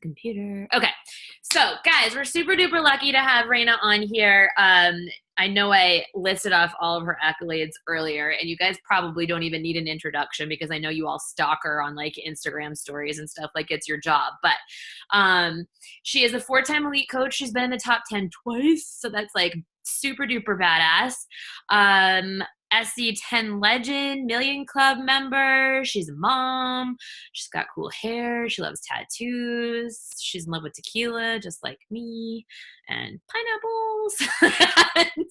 Computer. Okay. So guys, we're super duper lucky to have Raina on here. I know I listed off all of her accolades earlier, and you guys probably don't even need an introduction because I know you all stalk her on like Instagram stories and stuff like it's your job. But she is a 4-time elite coach. She's been in the top 10 twice. So that's like super duper badass. SC10 legend, Million Club member. She's a mom. She's got cool hair. She loves tattoos. She's in love with tequila, just like me, and pineapples. And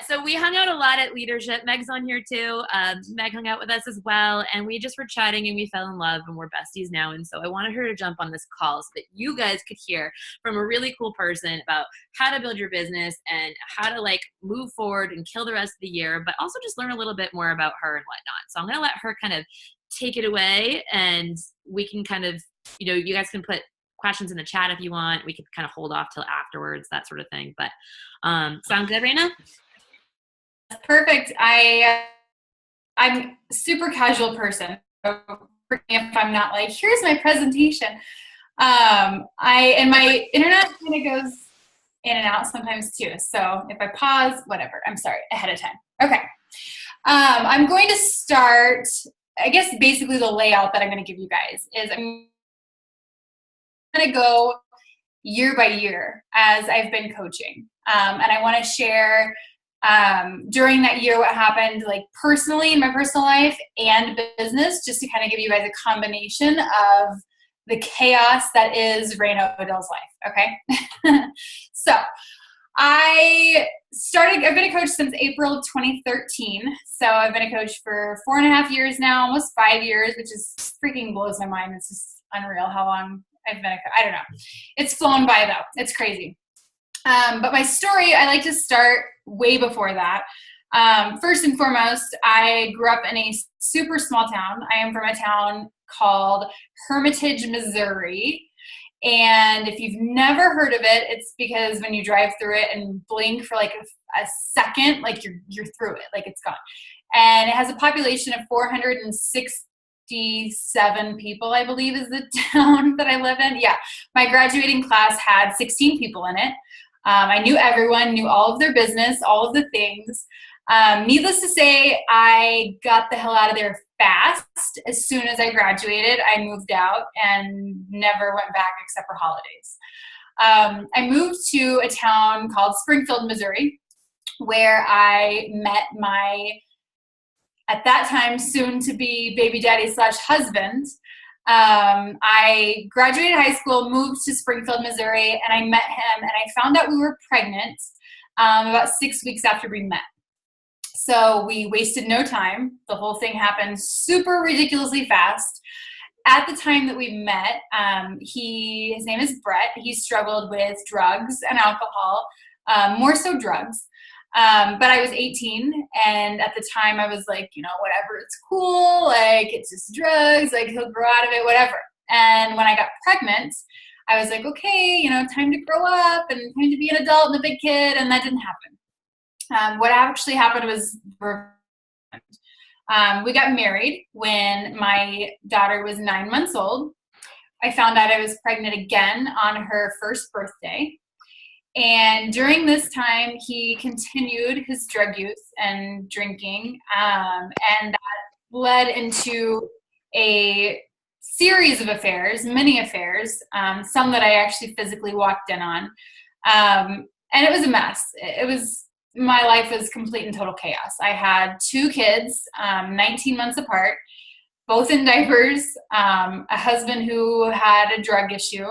so we hung out a lot at leadership. Meg's on here too. Meg hung out with us as well, and we just were chatting and we fell in love and we're besties now. And so I wanted her to jump on this call so that you guys could hear from a really cool person about how to build your business and how to like move forward and kill the rest of the year, but also just learn a little bit more about her and whatnot. So I'm going to let her kind of take it away, and we can kind of, you guys can put questions in the chat if you want. We could kind of hold off till afterwards, that sort of thing. But sound good, Raina? Perfect. I'm a super casual person. So forgive me if I'm not like, here's my presentation. And my internet kind of goes in and out sometimes too. So if I pause, whatever, I'm sorry ahead of time. Okay. I'm going to start, I guess basically the layout that I'm going to give you guys is I'm going to go year by year as I've been coaching. And I want to share during that year what happened like personally in my personal life and business, just to kind of give you guys a combination of the chaos that is Raina Odell's life. Okay. So I've been a coach since April of 2013. So I've been a coach for 4.5 years now, almost 5 years, which is freaking blows my mind. It's just unreal how long I've been a coach. I don't know. It's flown by though. It's crazy. But my story, I like to start way before that. First and foremost, I grew up in a super small town. I am from a town called Hermitage, Missouri. And if you've never heard of it, it's because when you drive through it and blink for like a second, like you're through it, like it's gone. And it has a population of 467 people, I believe is the town that I live in. Yeah, my graduating class had 16 people in it. I knew everyone, knew all of their business, all of the things. Needless to say, I got the hell out of there fast. As soon as I graduated, I moved out and never went back except for holidays. I moved to a town called Springfield, Missouri, where I met my, at that time, soon-to-be baby daddy / husband. I graduated high school, moved to Springfield, Missouri, and I met him, and I found out we were pregnant about 6 weeks after we met. So we wasted no time. The whole thing happened super ridiculously fast. At the time that we met, his name is Brett. He struggled with drugs and alcohol, more so drugs. But I was 18, and at the time I was like, whatever, it's cool, like it's just drugs, like he'll grow out of it, whatever. And when I got pregnant, I was like, okay, time to grow up and time to be an adult and a big kid, and that didn't happen. What actually happened was we got married when my daughter was 9 months old. I found out I was pregnant again on her first birthday. And during this time, he continued his drug use and drinking, and that led into a series of affairs, many affairs, some that I actually physically walked in on. And it was a mess. My life was complete and total chaos. I had 2 kids, 19 months apart, both in diapers, a husband who had a drug issue.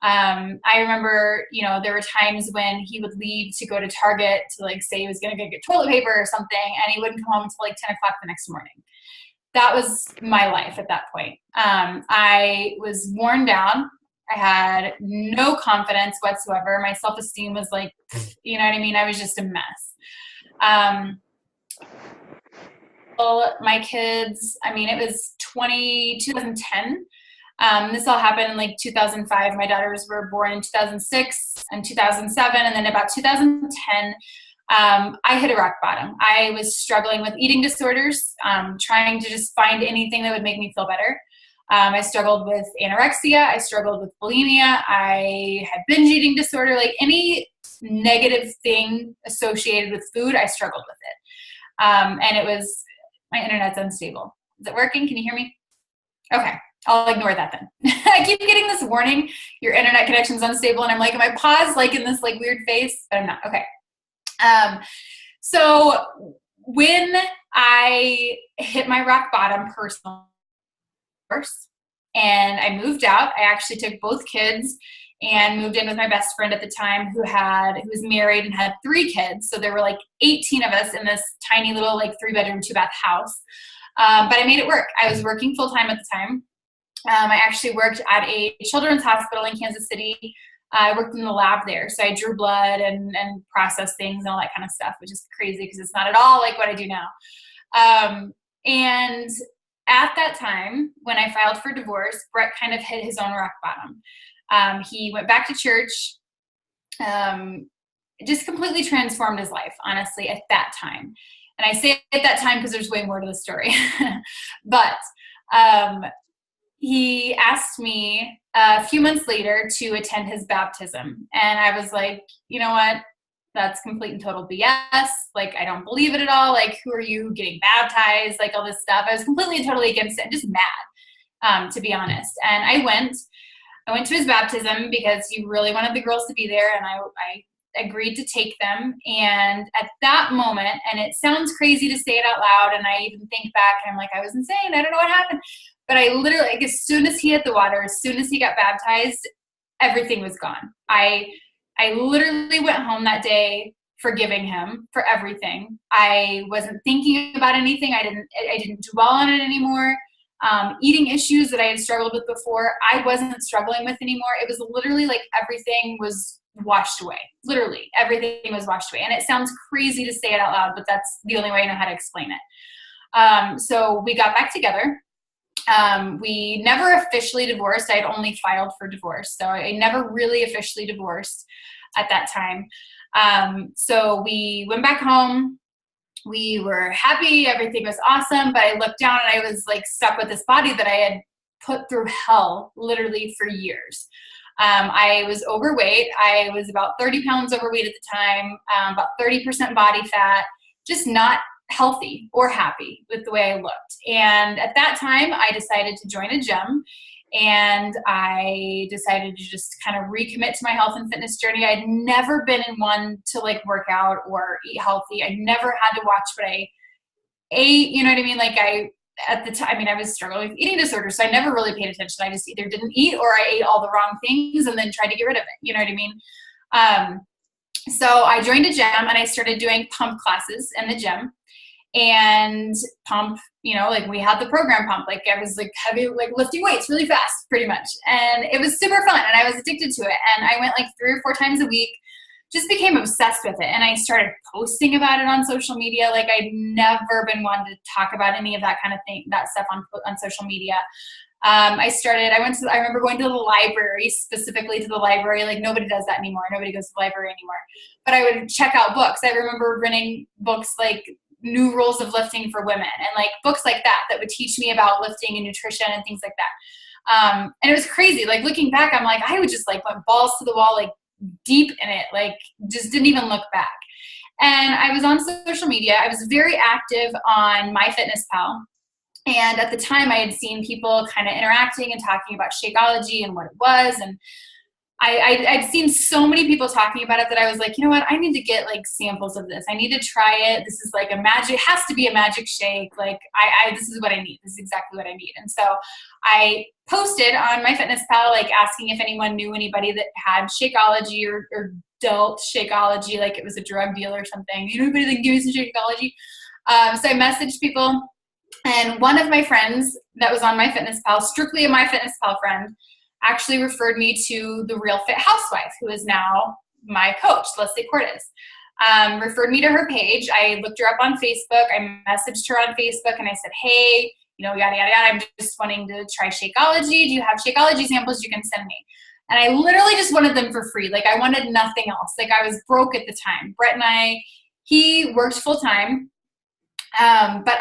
I remember, there were times when he would leave to go to Target to like say he was going to go get toilet paper or something, and he wouldn't come home until like 10 o'clock the next morning. That was my life at that point. I was worn down. I had no confidence whatsoever. My self-esteem was like, you know what I mean? I was just a mess. Well, my kids, it was 2010. This all happened in like 2005. My daughters were born in 2006 and 2007. And then about 2010, I hit a rock bottom. I was struggling with eating disorders, trying to just find anything that would make me feel better. I struggled with anorexia. I struggled with bulimia. I had binge eating disorder, like any negative thing associated with food, I struggled with it. And it was, my internet's unstable. Is it working? Can you hear me? Okay. I'll ignore that then. I keep getting this warning, your internet connection's unstable. And I'm like, am I paused like in this like weird face? But I'm not. Okay. So when I hit my rock bottom personally, and I moved out, I actually took both kids and moved in with my best friend at the time who was married and had 3 kids. So there were like 18 of us in this tiny little like 3-bedroom, 2-bath house. But I made it work. I was working full time at the time. I actually worked at a children's hospital in Kansas City. I worked in the lab there. So I drew blood and processed things and all that kind of stuff, which is crazy because it's not at all like what I do now. And at that time, when I filed for divorce, Brett kind of hit his own rock bottom. He went back to church, just completely transformed his life, honestly, at that time. And I say at that time because there's way more to the story. But he asked me a few months later to attend his baptism. And I was like, you know what? That's complete and total BS. Like, I don't believe it at all. Like, who are you getting baptized? Like all this stuff. I was completely and totally against it and just mad, to be honest. And I went to his baptism because he really wanted the girls to be there. And I agreed to take them. And at that moment, and it sounds crazy to say it out loud, and I even think back and I'm like, I was insane. I don't know what happened. But I literally, like, as soon as he hit the water, as soon as he got baptized, everything was gone. I literally went home that day forgiving him for everything. I wasn't thinking about anything. I didn't dwell on it anymore. Eating issues that I had struggled with before, I wasn't struggling with anymore. It was literally like everything was washed away. Literally, everything was washed away. And it sounds crazy to say it out loud, but that's the only way I know how to explain it. So we got back together. We never officially divorced. I had only filed for divorce. So I never really officially divorced at that time. So we went back home. We were happy. Everything was awesome. But I looked down and I was like stuck with this body that I had put through hell literally for years. I was overweight. I was about 30 pounds overweight at the time, about 30% body fat, just not healthy or happy with the way I looked. And at that time, I decided to join a gym, and I decided to just kind of recommit to my health and fitness journey. I'd never been in one to like work out or eat healthy. I never had to watch what I ate. You know what I mean? Like at the time, I was struggling with eating disorders, so I never really paid attention. I just either didn't eat or I ate all the wrong things and then tried to get rid of it. You know what I mean? So I joined a gym and I started doing pump classes in the gym. And pump, like we had the program pump, like I was like heavy, like lifting weights really fast pretty much. And it was super fun and I was addicted to it. And I went like 3 or 4 times a week, just became obsessed with it. And I started posting about it on social media. Like I'd never been one to talk about any of that kind of thing, that stuff on social media. I remember going to the library, specifically to the library. Like nobody does that anymore. Nobody goes to the library anymore. But I would check out books. I remember renting books like New Rules of Lifting for Women and like books like that would teach me about lifting and nutrition and things like that. And it was crazy. Like looking back, I'm like, I would just like went balls to the wall, like deep in it, like just didn't even look back. And I was on social media. I was very active on MyFitnessPal. And at the time I had seen people kind of interacting and talking about Shakeology and what it was. And I'd seen so many people talking about it that I was like, you know what, I need to get like samples of this. I need to try it. This is like it has to be a magic shake. Like this is what I need. This is exactly what I need. And so I posted on MyFitnessPal, like asking if anyone knew anybody that had Shakeology or dealt Shakeology, like it was a drug deal or something. You know, anybody that can give me some Shakeology? So I messaged people, and one of my friends that was on MyFitnessPal, strictly a MyFitnessPal friend, actually referred me to the Real Fit Housewife, who is now my coach, Leslie Cordes. Referred me to her page. I looked her up on Facebook. I messaged her on Facebook and I said, hey, yada, yada, yada. I'm just wanting to try Shakeology. Do you have Shakeology samples you can send me? And I literally just wanted them for free. Like I wanted nothing else. Like I was broke at the time. Brett and he worked full time. But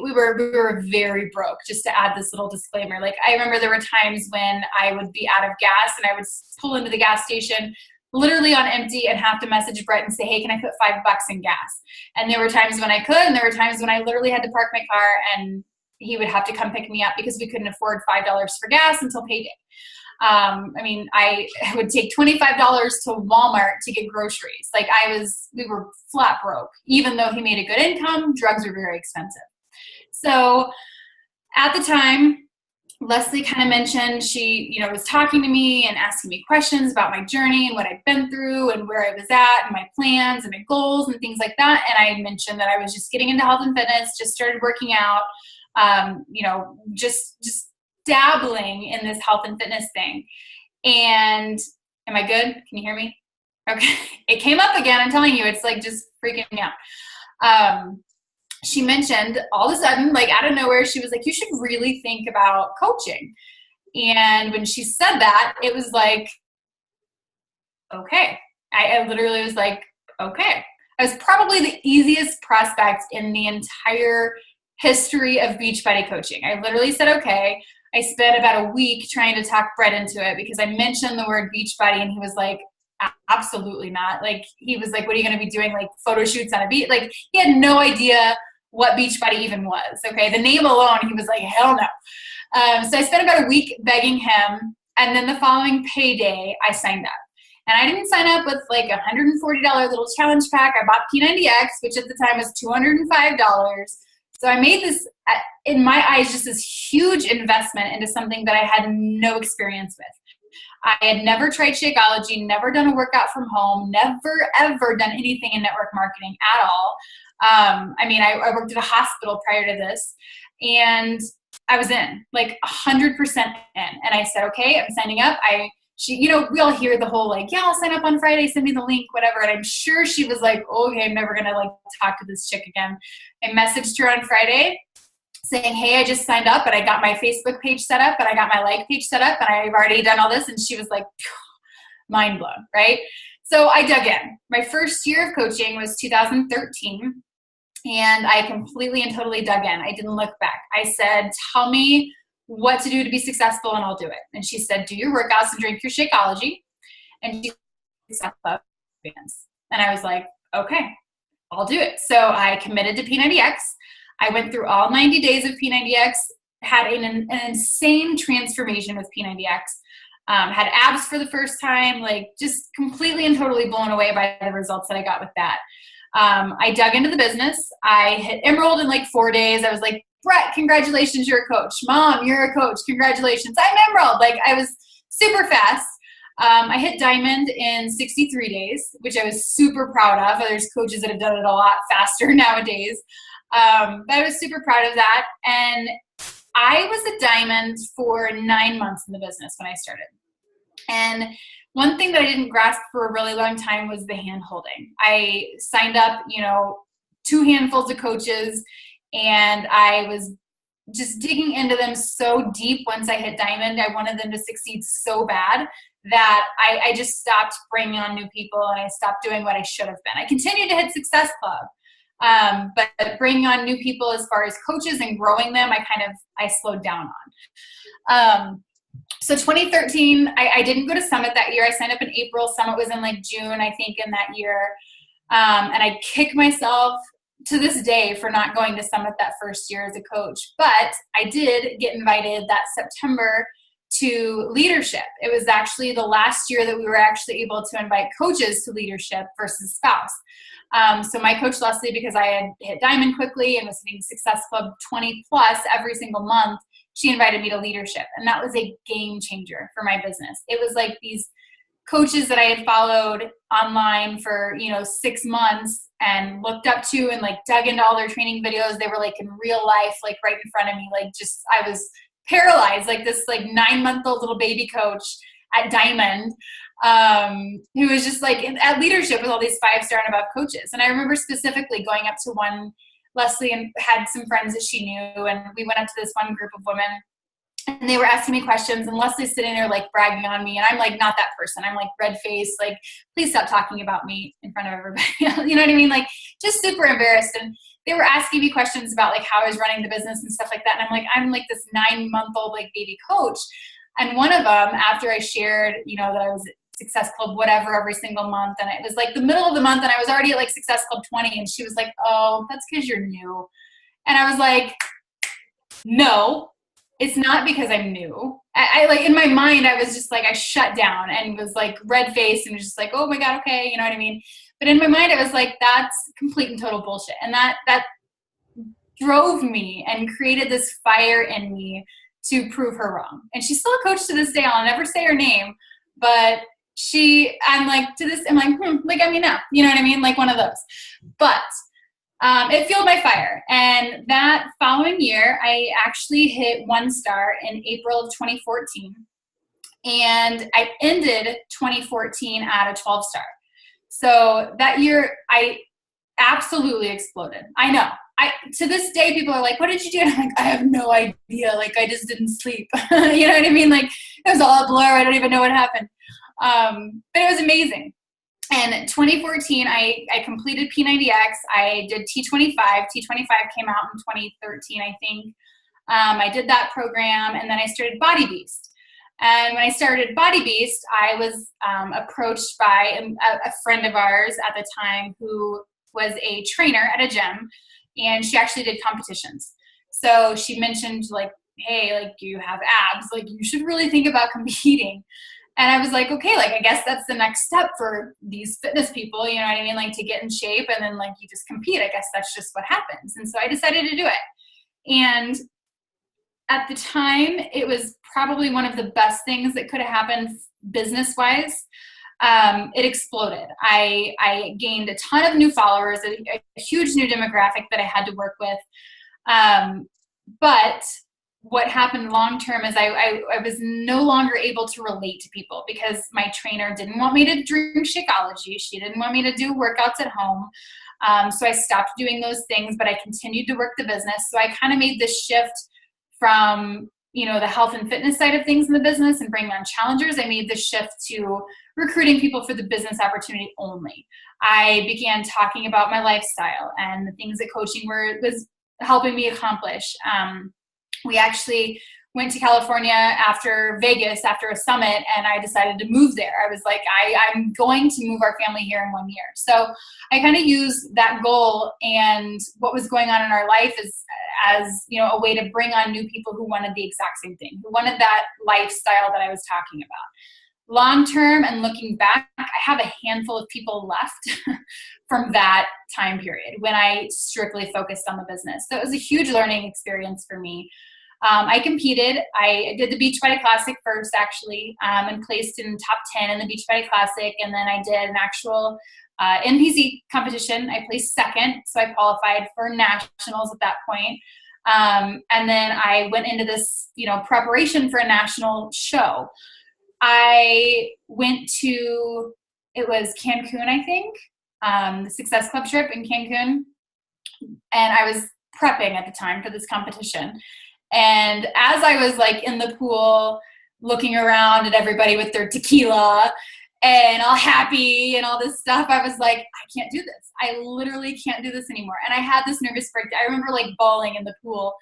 we were very broke, just to add this little disclaimer. Like, I remember there were times when I would be out of gas and I would pull into the gas station literally on empty and have to message Brett and say, hey, can I put $5 in gas? And there were times when I could, and there were times when I literally had to park my car and he would have to come pick me up because we couldn't afford $5 for gas until payday. I mean, I would take $25 to Walmart to get groceries. Like, we were flat broke. Even though he made a good income, drugs were very expensive. So at the time, Leslie kind of mentioned she, was talking to me and asking me questions about my journey and what I'd been through and where I was at and my plans and my goals and things like that. And I mentioned that I was just getting into health and fitness, just started working out, just dabbling in this health and fitness thing. And am I good? Can you hear me? Okay. It came up again. I'm telling you, it's like just freaking me out. She mentioned all of a sudden, like out of nowhere, she was like, you should really think about coaching. And when she said that, it was like, okay. I literally was like, okay. I was probably the easiest prospect in the entire history of Beachbody coaching. I literally said, okay. I spent about a week trying to talk Brett into it because I mentioned the word Beachbody and he was like, absolutely not. Like, he was like, what are you going to be doing? Like, photo shoots on a beach? Like, he had no idea what Beachbody even was. Okay. The name alone, he was like, hell no. So I spent about a week begging him. And then the following payday, I signed up. And I didn't sign up with like a $140 little challenge pack. I bought P90X, which at the time was $205. So I made this, in my eyes, just this huge investment into something that I had no experience with. I had never tried Shakeology, never done a workout from home, never, ever done anything in network marketing at all. I worked at a hospital prior to this, and I was in, like 100% in. And I said, okay, I'm signing up. We all hear the whole like, yeah, I'll sign up on Friday, send me the link, whatever. And I'm sure she was like, okay, I'm never going to like talk to this chick again. I messaged her on Friday saying, hey, I just signed up and I got my Facebook page set up and I got my like page set up and I've already done all this. And she was like, mind blown, right? So I dug in. My first year of coaching was 2013. And I completely and totally dug in. I didn't look back. I said, tell me what to do to be successful and I'll do it. And she said, do your workouts and drink your Shakeology. And she said, and I was like, okay, I'll do it. So I committed to P90X. I went through all 90 days of P90X, had an insane transformation with P90X, had abs for the first time, like just completely and totally blown away by the results that I got with that. I dug into the business. I hit Emerald in like 4 days. I was like, Brett, congratulations, you're a coach. Mom, you're a coach. Congratulations. I'm Emerald. Like, I was super fast. I hit Diamond in 63 days, which I was super proud of. There's coaches that have done it a lot faster nowadays. But I was super proud of that. And I was a Diamond for 9 months in the business when I started. And one thing that I didn't grasp for a really long time was the hand holding. I signed up, 2 handfuls of coaches, and I was just digging into them so deep once I hit Diamond. I wanted them to succeed so bad that I just stopped bringing on new people and I stopped doing what I should have been. I continued to hit Success Club, but bringing on new people as far as coaches and growing them, I slowed down on. So 2013, I didn't go to Summit that year. I signed up in April. Summit was in like June, I think, in that year. And I kick myself to this day for not going to Summit that first year as a coach. But I did get invited that September to leadership. It was actually the last year that we were actually able to invite coaches to leadership versus spouse. So my coach Leslie, because I had hit Diamond quickly and was hitting Success Club 20 plus every single month, she invited me to leadership. And that was a game changer for my business. It was like these coaches that I had followed online for, 6 months and looked up to and like dug into all their training videos. They were like in real life, like right in front of me. Like just, I was paralyzed, like this like 9-month-old little baby coach at Diamond, who was just like at leadership with all these 5-star and above coaches. And I remember specifically going up to one, Leslie and had some friends that she knew, and we went up to this one group of women and they were asking me questions, and Leslie's sitting there like bragging on me, and I'm like not that person. I'm like red faced, like please stop talking about me in front of everybody. You know what I mean? Like just super embarrassed. And they were asking me questions about like how I was running the business and stuff like that. And I'm like this 9-month-old like baby coach. And one of them, after I shared, you know, that I was Success Club, whatever, every single month. And it was like the middle of the month and I was already at like Success Club 20. And she was like, oh, that's because you're new. And I was like, no, it's not because I'm new. I like in my mind, I was just like, I shut down and was like red faced and was just like, oh my God, okay. You know what I mean? But in my mind, I was like, that's complete and total bullshit. And that drove me and created this fire in me to prove her wrong. And she's still a coach to this day. I'll never say her name, but I'm like, like, I'm enough. You know what I mean? Like one of those. But it fueled my fire. And that following year, I actually hit 1-star in April of 2014. And I ended 2014 at a 12-star. So that year, I absolutely exploded. I know. To this day, people are like, what did you do? And I'm like, I have no idea. Like, I just didn't sleep. You know what I mean? Like, it was all a blur. I don't even know what happened. But it was amazing. And 2014, I completed P90X. I did T25. T25 came out in 2013, I think. I did that program, and then I started Body Beast. And when I started Body Beast, I was approached by a friend of ours at the time who was a trainer at a gym, and she actually did competitions. So she mentioned, like, hey, like, you have abs. Like, you should really think about competing. And I was like, okay, like, I guess that's the next step for these fitness people, you know what I mean? Like, to get in shape and then, like, you just compete. I guess that's just what happens. And so I decided to do it. And at the time, it was probably one of the best things that could have happened business-wise. It exploded. I gained a ton of new followers, a huge new demographic that I had to work with. But what happened long-term is I was no longer able to relate to people because my trainer didn't want me to drink Shakeology. She didn't want me to do workouts at home. So I stopped doing those things, but I continued to work the business. So I kind of made this shift from, you know, the health and fitness side of things in the business and bringing on challengers. I made this shift to recruiting people for the business opportunity only. I began talking about my lifestyle and the things that coaching was helping me accomplish. We actually went to California after Vegas, after a summit, and I decided to move there. I was like, I'm going to move our family here in 1 year. So I kind of used that goal and what was going on in our life as, you know, a way to bring on new people who wanted the exact same thing, who wanted that lifestyle that I was talking about. Long term and looking back, I have a handful of people left from that time period when I strictly focused on the business. So it was a huge learning experience for me. I competed. I did the Beachbody Classic first, actually, and placed in top 10 in the Beachbody Classic. And then I did an actual NPC competition. I placed second, so I qualified for nationals at that point. And then I went into this, you know, preparation for a national show. I went to, it was Cancun, I think, the Success Club trip in Cancun. And I was prepping at the time for this competition. And as I was like in the pool looking around at everybody with their tequila and all happy and all this stuff, I was like, I can't do this. I literally can't do this anymore. And I had this nervous breakdown. I remember like bawling in the pool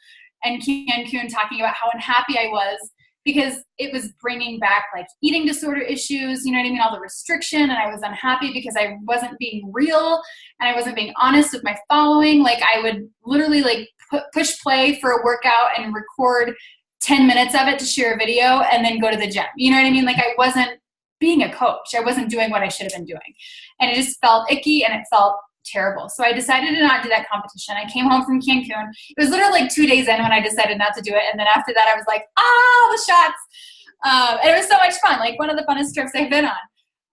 and Cancun talking about how unhappy I was because it was bringing back like eating disorder issues, you know what I mean? All the restriction, and I was unhappy because I wasn't being real and I wasn't being honest with my following. Like I would literally like push play for a workout and record 10 minutes of it to share a video and then go to the gym. You know what I mean? Like I wasn't being a coach. I wasn't doing what I should have been doing. And it just felt icky and it felt terrible. So I decided to not do that competition. I came home from Cancun. It was literally like 2 days in when I decided not to do it. And then after that, I was like, the shots. And it was so much fun. Like one of the funnest trips I've been on.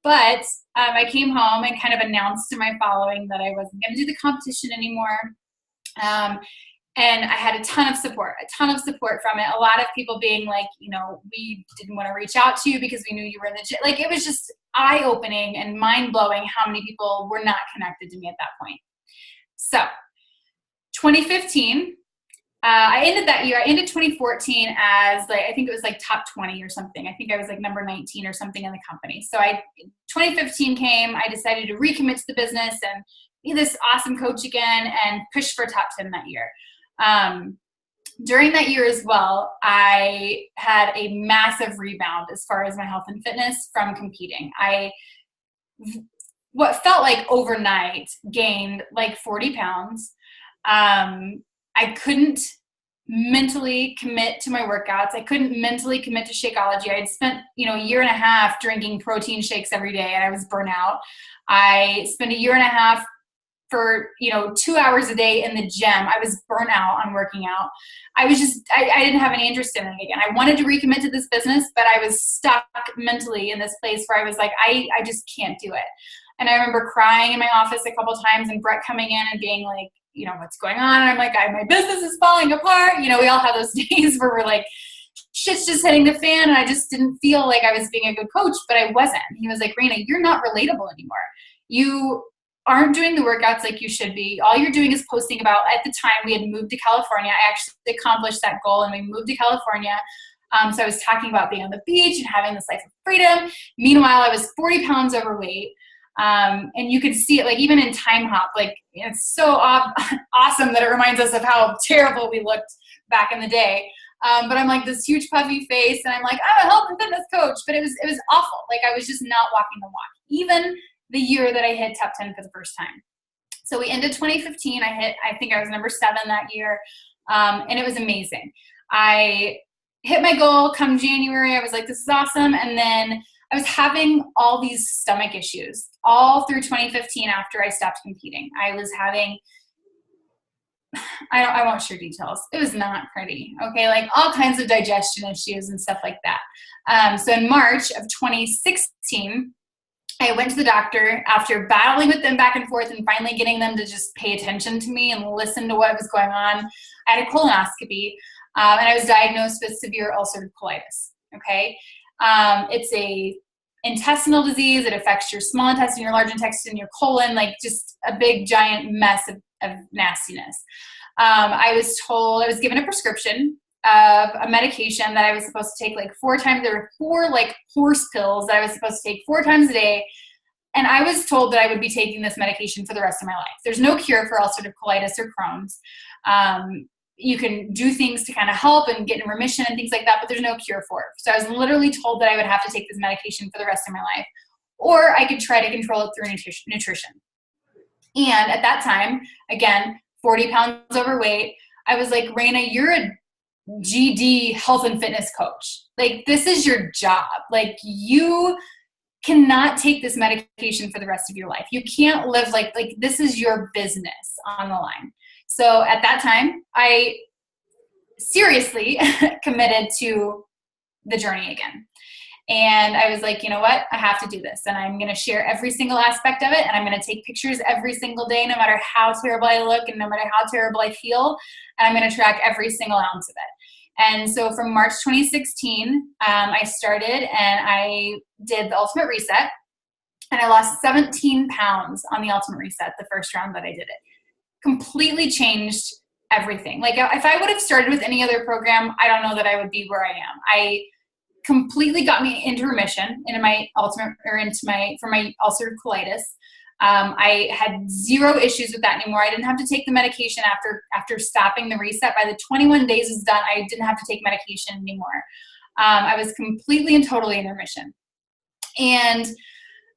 But I came home and kind of announced to my following that I wasn't going to do the competition anymore. And I had a ton of support from it. A lot of people being like, you know, we didn't want to reach out to you because we knew you were in the gym. Like it was just eye-opening and mind-blowing how many people were not connected to me at that point. So 2015, I ended that year. I ended 2014 as like, I think it was like top 20 or something. I think I was like number 19 or something in the company. So 2015 came, I decided to recommit to the business and be this awesome coach again and push for top 10 that year. During that year as well, I had a massive rebound as far as my health and fitness from competing. What felt like overnight, gained like 40 pounds. I couldn't mentally commit to my workouts. I couldn't mentally commit to Shakeology. I had spent, a year and a half drinking protein shakes every day, and I was burnt out. I spent a year and a half for 2 hours a day in the gym. I was burnt out on working out. I didn't have any interest in it again. I wanted to recommit to this business, but I was stuck mentally in this place where I was like, I just can't do it. And I remember crying in my office a couple times, and Brett coming in and being like, what's going on? And I'm like, my business is falling apart. We all have those days where we're like, shit's just hitting the fan, and I just didn't feel like I was being a good coach, but I wasn't. He was like, Raina, you're not relatable anymore. You aren't doing the workouts like you should be. All you're doing is posting about, at the time we had moved to California. I actually accomplished that goal, and we moved to California. So I was talking about being on the beach and having this life of freedom. Meanwhile, I was 40 pounds overweight. And you could see it, like, even in Time Hop, like, it's so awesome that it reminds us of how terrible we looked back in the day. But I'm like this huge puffy face, and I'm like, I'm a health and fitness coach, but it was awful. Like, I was just not walking the walk, even the year that I hit top 10 for the first time. So we ended 2015. I think I was number 7 that year. And it was amazing. I hit my goal come January. I was like, this is awesome. And then I was having all these stomach issues all through 2015 after I stopped competing. I was having, I won't share details. It was not pretty. Okay. Like all kinds of digestion issues and stuff like that. So in March of 2016, I went to the doctor after battling with them back and forth and finally getting them to just pay attention to me and listen to what was going on. I had a colonoscopy, and I was diagnosed with severe ulcerative colitis. Okay. It's a intestinal disease. It affects your small intestine, your large intestine, your colon, like just a big giant mess of nastiness. I was given a prescription of a medication that I was supposed to take like 4 times. There were 4 like horse pills that I was supposed to take 4 times a day. And I was told that I would be taking this medication for the rest of my life. There's no cure for ulcerative colitis or Crohn's. You can do things to kind of help and get in remission and things like that, but there's no cure for it. So I was literally told that I would have to take this medication for the rest of my life, or I could try to control it through nutrition. And at that time, again, 40 pounds overweight, I was like, Raina, you're a GD health and fitness coach. Like, this is your job. Like, you cannot take this medication for the rest of your life. You can't live like this is your business on the line. So at that time, I seriously committed to the journey again. And I was like, you know what? I have to do this. And I'm going to share every single aspect of it. And I'm going to take pictures every single day, no matter how terrible I look and no matter how terrible I feel. And I'm going to track every single ounce of it. And so from March 2016, I started and I did the Ultimate Reset. And I lost 17 pounds on the Ultimate Reset the first round that I did it. Completely changed everything. Like, if I would have started with any other program, I don't know that I would be where I am. I completely got me into remission for my ulcerative colitis. I had 0 issues with that anymore. I didn't have to take the medication after stopping the reset. By the 21 days was done, I didn't have to take medication anymore. I was completely and totally in remission. And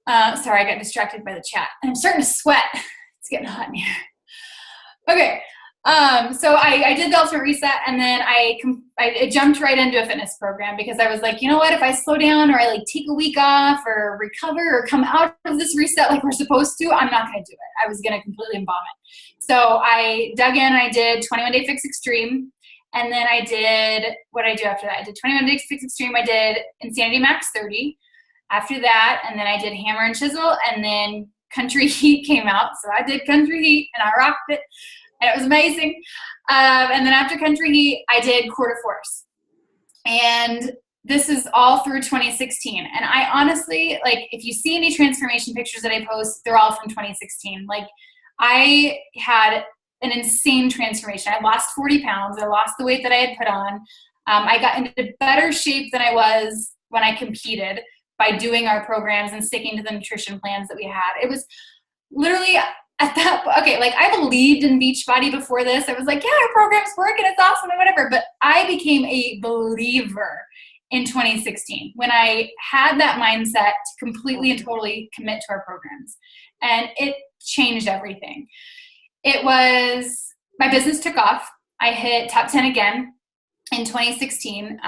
sorry, I got distracted by the chat. I'm starting to sweat. It's getting hot in here. Okay. So I did the Ultimate Reset, and then I jumped right into a fitness program because I was like, you know what, if I slow down or I like take a week off or recover or come out of this reset like we're supposed to, I'm not going to do it. I was going to completely bomb it. So I dug in and I did 21 Day Fix Extreme. And then I did, what did I do after that? I did 21 Day Fix Extreme. I did Insanity Max 30 after that. And then I did Hammer and Chisel, and then Country Heat came out. So I did Country Heat and I rocked it. And it was amazing. And then after Country Heat, I did Quarter Force. And this is all through 2016. And I honestly, like, if you see any transformation pictures that I post, they're all from 2016. Like, I had an insane transformation. I lost 40 pounds. I lost the weight that I had put on. I got into better shape than I was when I competed by doing our programs and sticking to the nutrition plans that we had. It was literally, at that, okay, like I believed in Beachbody before this. I was like, yeah, our program's working, it's awesome and whatever. But I became a believer in 2016 when I had that mindset to completely and totally commit to our programs. And it changed everything. It was, my business took off. I hit top 10 again in 2016.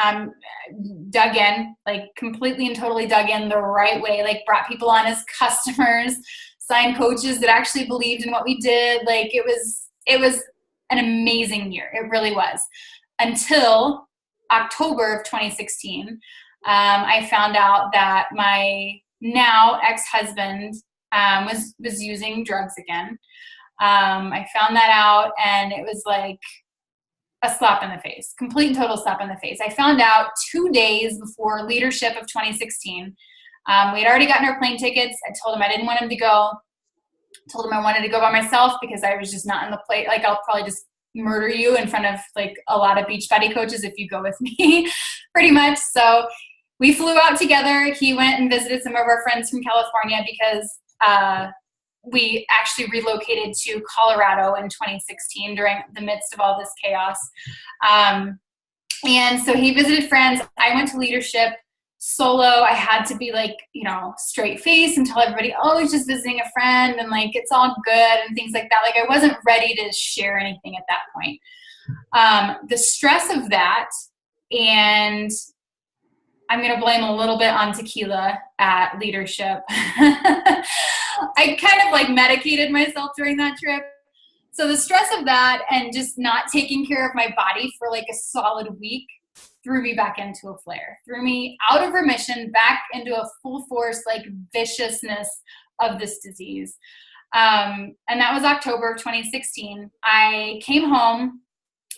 Dug in, like completely and totally dug in the right way, like brought people on as customers, signed coaches that actually believed in what we did. Like it was an amazing year. It really was. Until October of 2016, I found out that my now ex-husband was using drugs again. I found that out, and it was like a slap in the face, complete and total slap in the face. I found out 2 days before leadership of 2016. We had already gotten our plane tickets. I told him I didn't want him to go. Told him I wanted to go by myself because I was just not in the place. Like, I'll probably just murder you in front of like a lot of Beachbody coaches if you go with me, pretty much. So we flew out together. He went and visited some of our friends from California because we actually relocated to Colorado in 2016 during the midst of all this chaos. And so he visited friends. I went to leadership solo. I had to be like, straight face and tell everybody, oh, he's just visiting a friend and like, it's all good and things like that. Like I wasn't ready to share anything at that point. The stress of that, and I'm going to blame a little bit on tequila at leadership. I kind of like medicated myself during that trip. So the stress of that and just not taking care of my body for like a solid week threw me back into a flare, threw me out of remission, back into a full force, like viciousness of this disease. And that was October of 2016. I came home.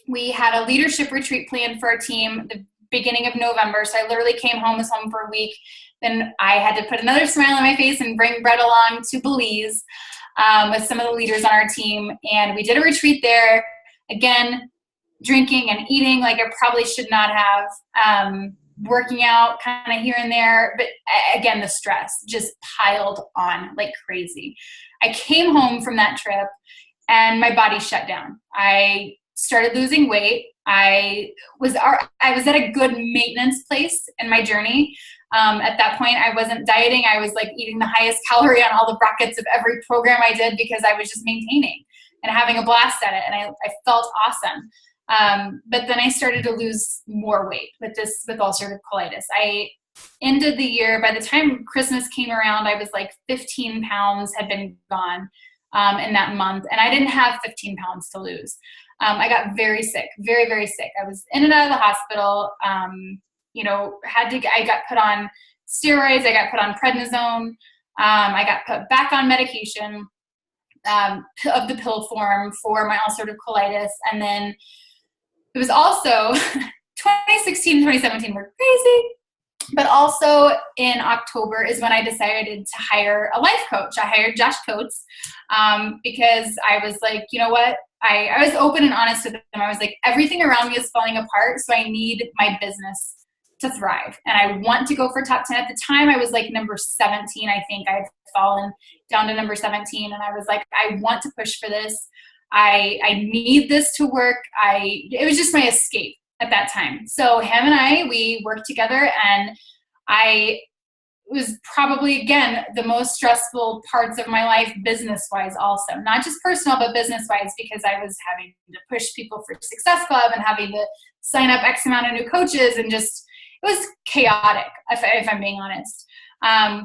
We had a leadership retreat planned for our team the beginning of November. So I literally came home, was home for a week. Then I had to put another smile on my face and bring Brett along to Belize with some of the leaders on our team. And we did a retreat there. Again, drinking and eating like I probably should not have, working out kind of here and there. But again, the stress just piled on like crazy. I came home from that trip and my body shut down. I started losing weight. I was at a good maintenance place in my journey. At that point, I wasn't dieting. I was like eating the highest calorie on all the brackets of every program I did because I was just maintaining and having a blast at it. And I felt awesome. But then I started to lose more weight with ulcerative colitis. I ended the year, by the time Christmas came around, I was like 15 pounds had been gone in that month. And I didn't have 15 pounds to lose. I got very sick, very, very sick. I was in and out of the hospital. I got put on steroids. I got put on prednisone. I got put back on medication of the pill form for my ulcerative colitis. And then it was also 2016 and 2017 were crazy. But also in October is when I decided to hire a life coach. I hired Josh Coates because I was like, you know what? I was open and honest with him. I was like, everything around me is falling apart, so I need my business to thrive. And I want to go for top 10. At the time, I was like number 17. I think I'd fallen down to number 17. And I was like, I want to push for this. I need this to work. It was just my escape at that time. So him and we worked together, and it was probably, again, the most stressful parts of my life business-wise also. Not just personal, but business-wise, because I was having to push people for Success Club and having to sign up X amount of new coaches, and just, it was chaotic, if I'm being honest.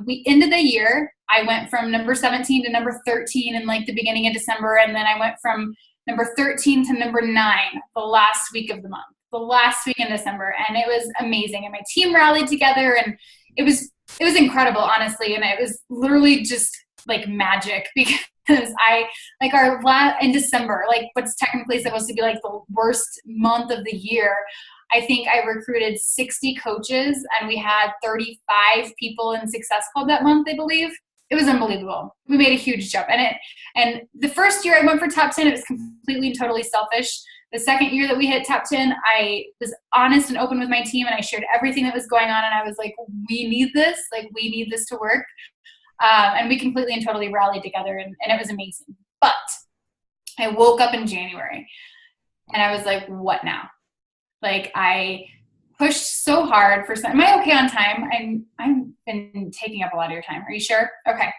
We ended the year. I went from number 17 to number 13 in like the beginning of December, and then I went from number 13 to number 9 the last week of the month, the last week in December, and it was amazing. And my team rallied together, and it was incredible, honestly. And it was literally just like magic because in December, like what's technically supposed to be like the worst month of the year, I think I recruited 60 coaches, and we had 35 people in Success Club that month, I believe. It was unbelievable. We made a huge jump. And the first year I went for top 10, it was completely and totally selfish. The second year that we hit top 10, I was honest and open with my team, and I shared everything that was going on. And I was like, we need this. Like, we need this to work. And we completely and totally rallied together, and it was amazing. But I woke up in January and I was like, what now? Like, I pushed so hard for some. Am I okay on time? I've been taking up a lot of your time. Are you sure? Okay.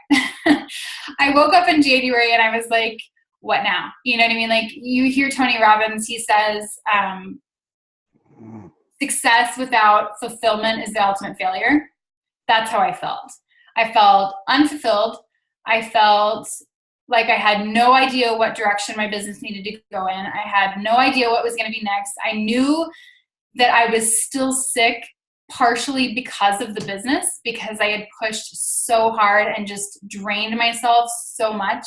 I woke up in January and I was like, what now? You know what I mean? Like, you hear Tony Robbins, he says, success without fulfillment is the ultimate failure. That's how I felt. I felt unfulfilled. I felt like I had no idea what direction my business needed to go in. I had no idea what was going to be next. I knew that I was still sick, partially because of the business, because I had pushed so hard and just drained myself so much.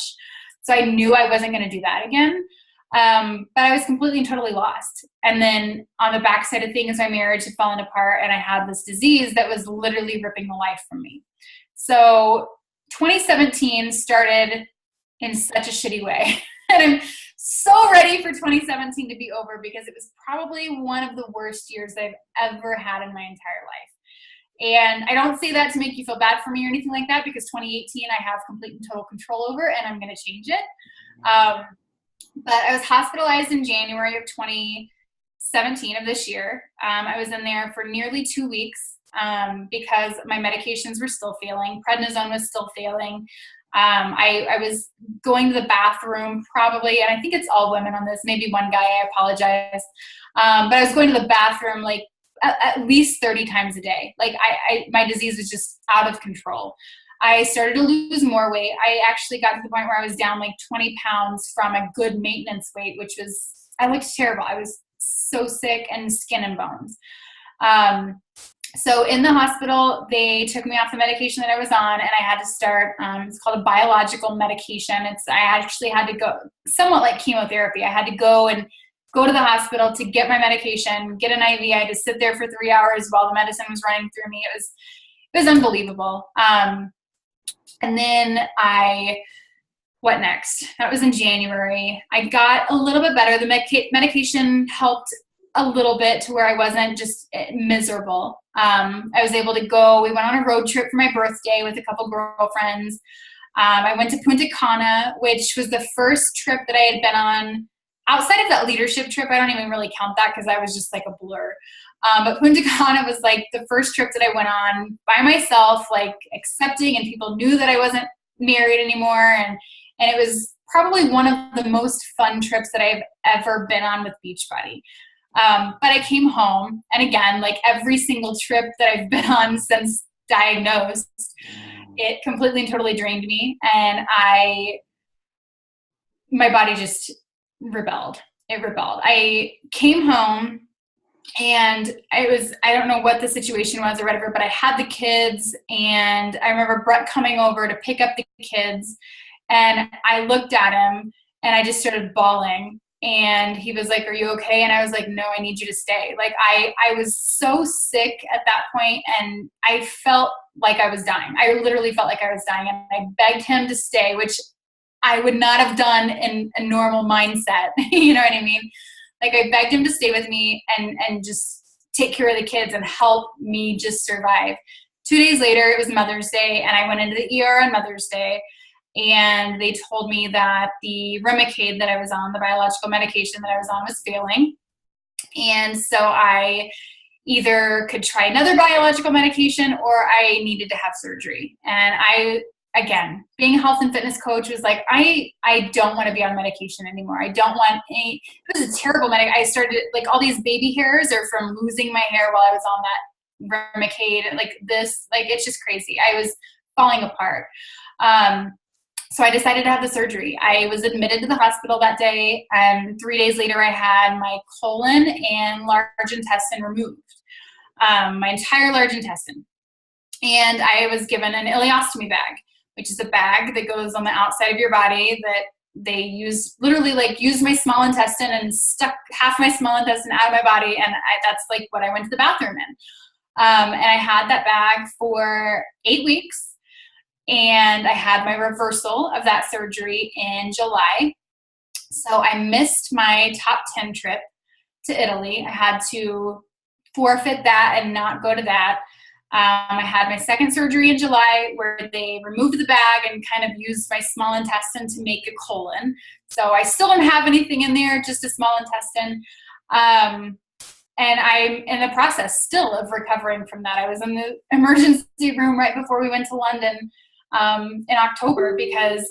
So I knew I wasn't going to do that again. But I was completely and totally lost. And then on the backside of things, my marriage had fallen apart and I had this disease that was literally ripping the life from me. So 2017 started in such a shitty way. And I'm so ready for 2017 to be over because it was probably one of the worst years I've ever had in my entire life. And I don't say that to make you feel bad for me or anything like that, because 2018 I have complete and total control over, and I'm going to change it. But I was hospitalized in January of 2017 of this year. I was in there for nearly 2 weeks because my medications were still failing. Prednisone was still failing. I was going to the bathroom probably, and I think it's all women on this, maybe one guy, I apologize. But I was going to the bathroom like at least 30 times a day. Like my disease was just out of control. I started to lose more weight. I actually got to the point where I was down like 20 pounds from a good maintenance weight, which was, I looked terrible. I was so sick and skin and bones. So in the hospital, they took me off the medication that I was on, and I had to start, it's called a biological medication. I actually had to go, somewhat like chemotherapy. I had to go to the hospital to get my medication, get an IV. I had to sit there for 3 hours while the medicine was running through me. It was unbelievable. And then what next? That was in January. I got a little bit better. The medication helped a little bit to where I wasn't just miserable. I was able to go. We went on a road trip for my birthday with a couple girlfriends. I went to Punta Cana, which was the first trip that I had been on outside of that leadership trip. I don't even really count that because I was just like a blur. But Punta Cana was like the first trip that I went on by myself, like accepting, and people knew that I wasn't married anymore. And it was probably one of the most fun trips that I've ever been on with Beachbody. But I came home, and again, like every single trip that I've been on since diagnosed, it completely and totally drained me. And my body just rebelled. It rebelled. I came home, and I don't know what the situation was or whatever, but I had the kids, and I remember Brett coming over to pick up the kids, and I looked at him and I just started bawling, and he was like, "Are you okay?" And I was like, "No, I need you to stay." Like I was so sick at that point, and I felt like I was dying. I literally felt like I was dying, and I begged him to stay, which I would not have done in a normal mindset. You know what I mean? Like, I begged him to stay with me and just take care of the kids and help me just survive. 2 days later, it was Mother's Day, and I went into the ER on Mother's Day, and they told me that the Remicade that I was on, the biological medication that I was on, was failing. And so I either could try another biological medication or I needed to have surgery. And again, being a health and fitness coach was like, I don't want to be on medication anymore. I don't want it was a terrible I started, like, all these baby hairs are from losing my hair while I was on that Remicade. Like this, like, it's just crazy. I was falling apart. So I decided to have the surgery. I was admitted to the hospital that day, and 3 days later I had my colon and large intestine removed, my entire large intestine. And I was given an ileostomy bag, which is a bag that goes on the outside of your body that they use, literally like used my small intestine and stuck half my small intestine out of my body. And that's like what I went to the bathroom in. And I had that bag for 8 weeks. And I had my reversal of that surgery in July. So I missed my top 10 trip to Italy. I had to forfeit that and not go to that. I had my second surgery in July where they removed the bag and kind of used my small intestine to make a colon. So I still don't have anything in there, just a small intestine. And I'm in the process still of recovering from that. I was in the emergency room right before we went to London in October because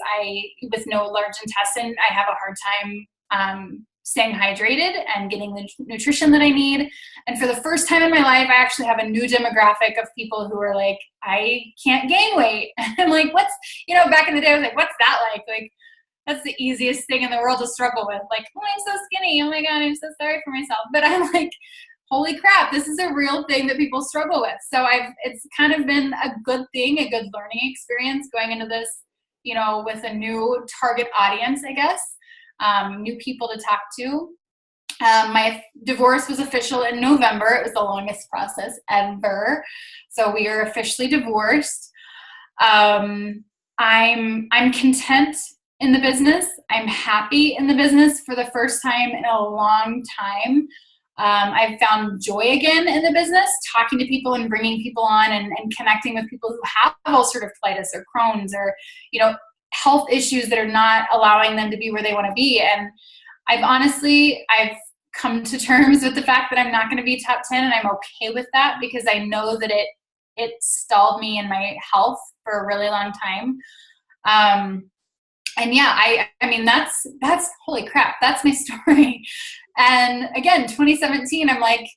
with no large intestine, I have a hard time staying hydrated and getting the nutrition that I need. And for the first time in my life, I actually have a new demographic of people who are like, I can't gain weight. I'm like, back in the day, I was like, what's that like? Like, that's the easiest thing in the world to struggle with. Like, oh, I'm so skinny. Oh my God, I'm so sorry for myself. But I'm like, holy crap, this is a real thing that people struggle with. So it's kind of been a good thing, a good learning experience going into this, with a new target audience, I guess, new people to talk to. My divorce was official in November. It was the longest process ever. So we are officially divorced. I'm content in the business. I'm happy in the business for the first time in a long time. I've found joy again in the business, talking to people and bringing people on and connecting with people who have ulcerative colitis or Crohn's or, health issues that are not allowing them to be where they want to be. And I've come to terms with the fact that I'm not going to be top 10, and I'm okay with that because I know that it stalled me in my health for a really long time. And yeah, I mean, that's holy crap. That's my story. And again, 2017, I'm like,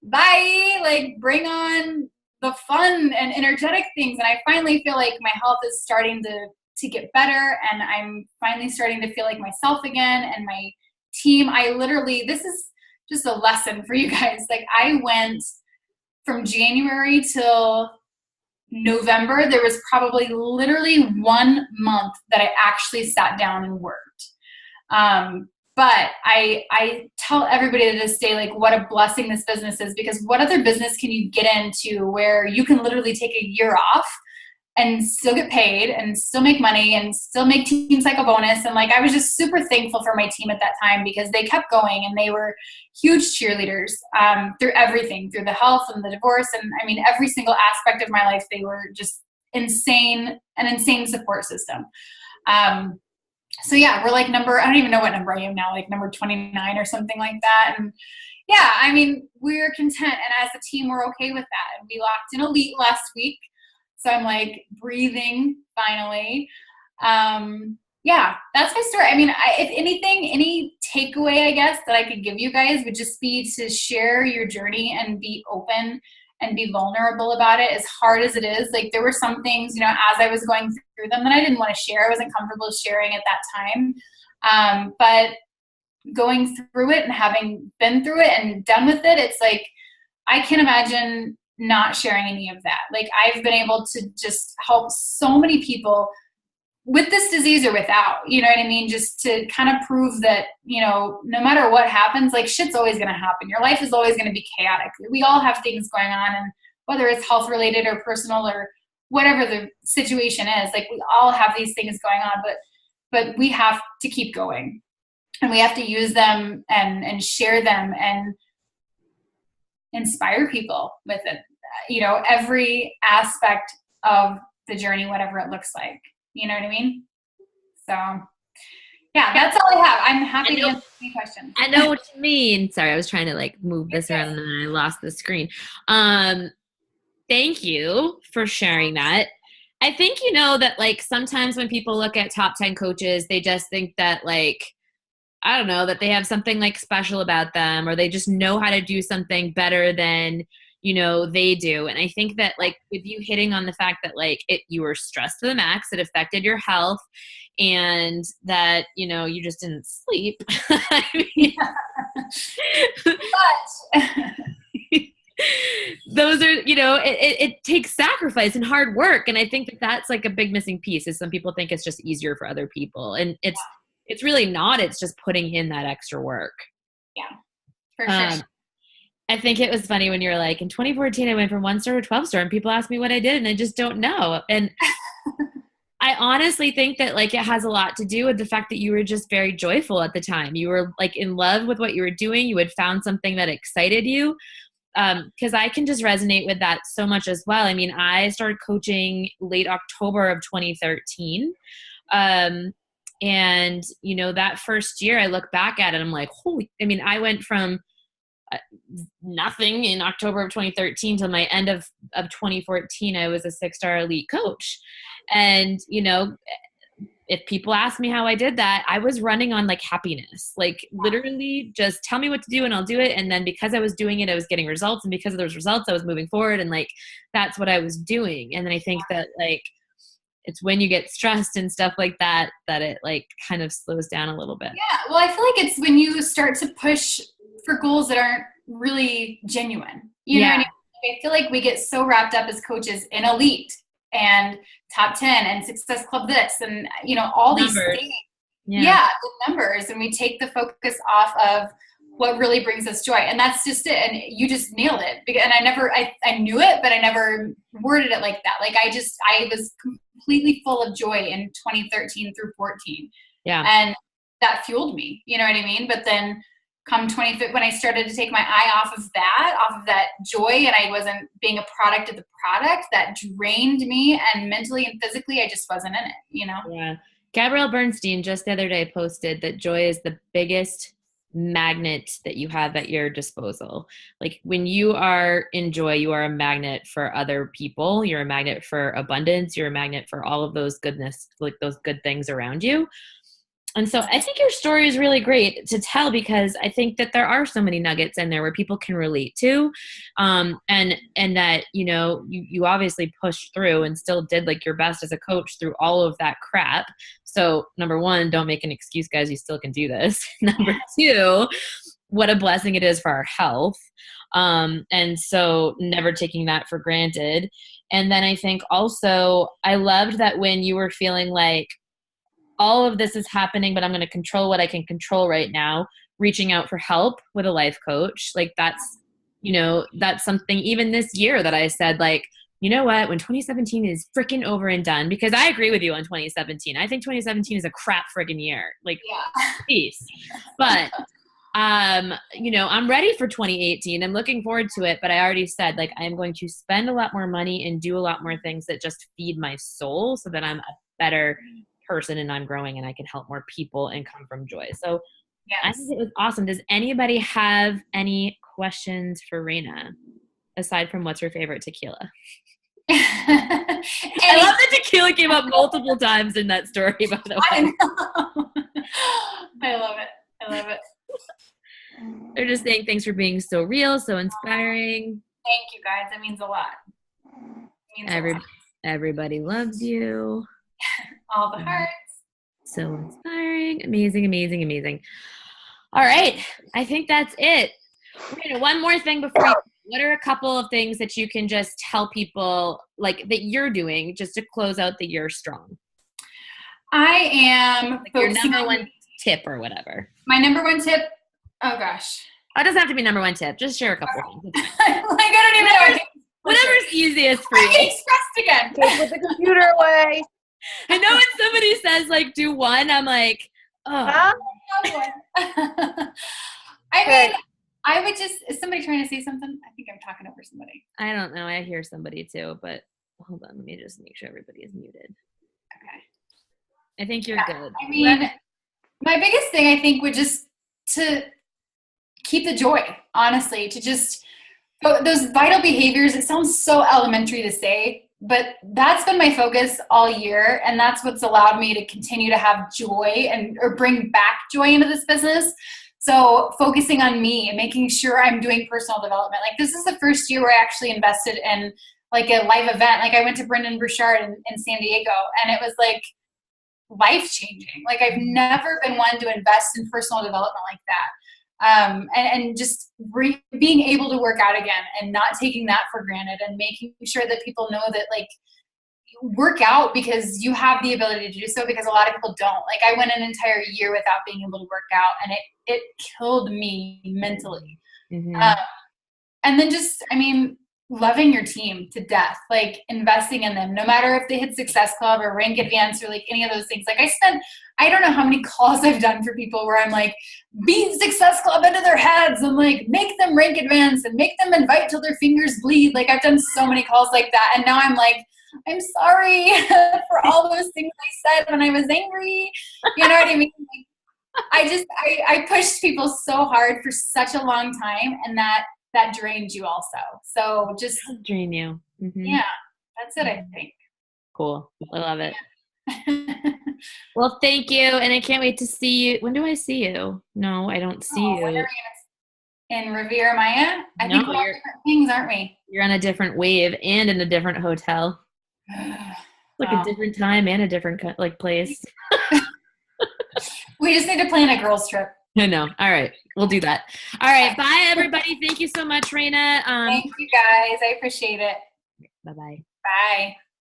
bye, like bring on the fun and energetic things. And I finally feel like my health is starting to get better. And I'm finally starting to feel like myself again. And my team, this is just a lesson for you guys. Like I went from January till November, there was probably literally 1 month that I actually sat down and worked. But I tell everybody to this day, like, what a blessing this business is, because what other business can you get into where you can literally take a year off and still get paid and still make money and still make Team Cycle bonus? And like, I was just super thankful for my team at that time because they kept going and they were huge cheerleaders through everything, through the health and the divorce. And I mean, every single aspect of my life, they were just an insane support system. So yeah, we're like I don't even know what number I am now, like number 29 or something like that. And yeah, I mean, we're content. And as a team, we're okay with that. And we locked in Elite last week. So I'm like breathing finally. Yeah, that's my story. I mean, if anything, any takeaway, I guess, that I could give you guys would just be to share your journey and be open and be vulnerable about it, as hard as it is. Like there were some things, as I was going through them that I didn't want to share. I wasn't comfortable sharing at that time. But going through it and having been through it and done with it, it's like, I can't imagine not sharing any of that. Like I've been able to just help so many people with this disease or without, you know what I mean? Just to kind of prove that, no matter what happens, like shit's always going to happen. Your life is always going to be chaotic. We all have things going on, and whether it's health related or personal or whatever the situation is, like we all have these things going on, but we have to keep going and we have to use them and share them and inspire people with it, every aspect of the journey, whatever it looks like. You know what I mean? So, yeah, that's all I have. I'm happy to answer any questions. I know what you mean. Sorry, I was trying to like move this around and then I lost the screen. Thank you for sharing that. I think that like sometimes when people look at top 10 coaches, they just think that like, I don't know, that they have something like special about them, or they just know how to do something better than they do. And I think that like with you hitting on the fact that like you were stressed to the max, it affected your health, and that, you just didn't sleep. I mean, but those are, it takes sacrifice and hard work. And I think that that's like a big missing piece, is some people think it's just easier for other people. And it's really not. It's just putting in that extra work. Yeah, for sure. I think it was funny when you were like, in 2014, I went from 1 star to 12 star and people ask me what I did and I just don't know. And I honestly think that like it has a lot to do with the fact that you were just very joyful at the time. You were like in love with what you were doing. You had found something that excited you. because I can just resonate with that so much as well. I mean, I started coaching late October of 2013. And, you know, that first year I look back at it, I'm like, holy, I mean, I went from nothing in October of 2013 till my end of 2014. I was a 6-star elite coach. And, you know, if people ask me how I did that, I was running on like happiness, like literally just tell me what to do and I'll do it. And then because I was doing it, I was getting results. And because of those results, I was moving forward. And like, that's what I was doing. And then I think that like, it's when you get stressed and stuff like that, that it like kind of slows down a little bit. Yeah. Well, I feel like it's when you start to push for goals that aren't really genuine. You know what I mean? I feel like we get so wrapped up as coaches in elite and top 10 and success club this and, you know, all Numbers. these things. Yeah, the numbers. And we take the focus off of what really brings us joy. And that's just it. And you just nailed it. And I knew it, but I never worded it like that. Like I was completely full of joy in 2013 through 14. Yeah. And that fueled me, you know what I mean? But then come 2015, when I started to take my eye off of that joy, and I wasn't being a product of the product, that drained me, and mentally and physically, I just wasn't in it, you know? Yeah. Gabrielle Bernstein just the other day posted that joy is the biggest magnet that you have at your disposal. Like when you are in joy, you are a magnet for other people. You're a magnet for abundance. You're a magnet for all of those goodness, like those good things around you. And so I think your story is really great to tell, because I think that there are so many nuggets in there where people can relate to. And that, you know, you obviously pushed through and still did like your best as a coach through all of that crap. So number one, don't make an excuse, guys. You still can do this. Number two, what a blessing it is for our health. And so never taking that for granted. And then I think also I loved that when you were feeling like, all of this is happening, but I'm going to control what I can control right now, reaching out for help with a life coach. Like that's, you know, that's something even this year that I said, like, you know what, when 2017 is freaking over and done, because I agree with you on 2017. I think 2017 is a crap freaking year. Like, peace. But, you know, I'm ready for 2018. I'm looking forward to it, but I already said, like, I'm going to spend a lot more money and do a lot more things that just feed my soul so that I'm a better person and I'm growing and I can help more people and come from joy. So I think it was awesome. Does anybody have any questions for Raina aside from what's her favorite tequila? I love that tequila came up multiple times in that story, by the way. I know. I love it. They're just saying thanks for being so real, so inspiring. Thank you, guys. That means a lot. Everybody loves you. All the hearts. So inspiring. Amazing. All right. I think that's it. One more thing before what are a couple of things that you can just tell people like that you're doing just to close out the year strong? I am like your number one tip or whatever. My number one tip. Oh gosh. Oh, it doesn't have to be number one tip. Just share a couple of things. Like I don't even know. Whatever's easiest for you. I get stressed again. Put the computer away. I know when somebody says like do one, I'm like, oh. Huh? I mean, I would just, is somebody trying to say something? I think I'm talking over somebody. I don't know. I hear somebody too, but hold on. Let me just make sure everybody is muted. Okay. I think you're good. I mean, my biggest thing I think would just to keep the joy, honestly, to just, those vital behaviors, it sounds so elementary to say, but that's been my focus all year. And that's what's allowed me to continue to have joy or bring back joy into this business. So focusing on me and making sure I'm doing personal development. Like this is the first year where I actually invested in like a live event. Like I went to Brendan Burchard in San Diego and it was like life changing. Like I've never been one to invest in personal development like that. And just being able to work out again and not taking that for granted and making sure that people know that like work out because you have the ability to do so, because a lot of people don't. Like I went an entire year without being able to work out and it killed me mentally. Mm-hmm. And then just, I mean, loving your team to death, like investing in them, no matter if they hit Success Club or Rank Advance or like any of those things. Like I don't know how many calls I've done for people where I'm like, beat Success Club into their heads and like make them Rank Advance and make them invite till their fingers bleed. Like I've done so many calls like that. And now I'm like, I'm sorry for all those things I said when I was angry. You know what I mean? I pushed people so hard for such a long time, and that drains you also. So just drain you. Mm-hmm. Yeah, that's it, I think. Cool. I love it. Well, thank you, and I can't wait to see you. When do I see you? No, I don't see you. In Riviera Maya? I think we're on different things, aren't we? You're on a different wave and in a different hotel. Like a different time and a different place. We just need to plan a girls' trip. I know. All right. We'll do that. All right. Bye, everybody. Thank you so much, Raina. Thank you, guys. I appreciate it. Bye-bye. Bye.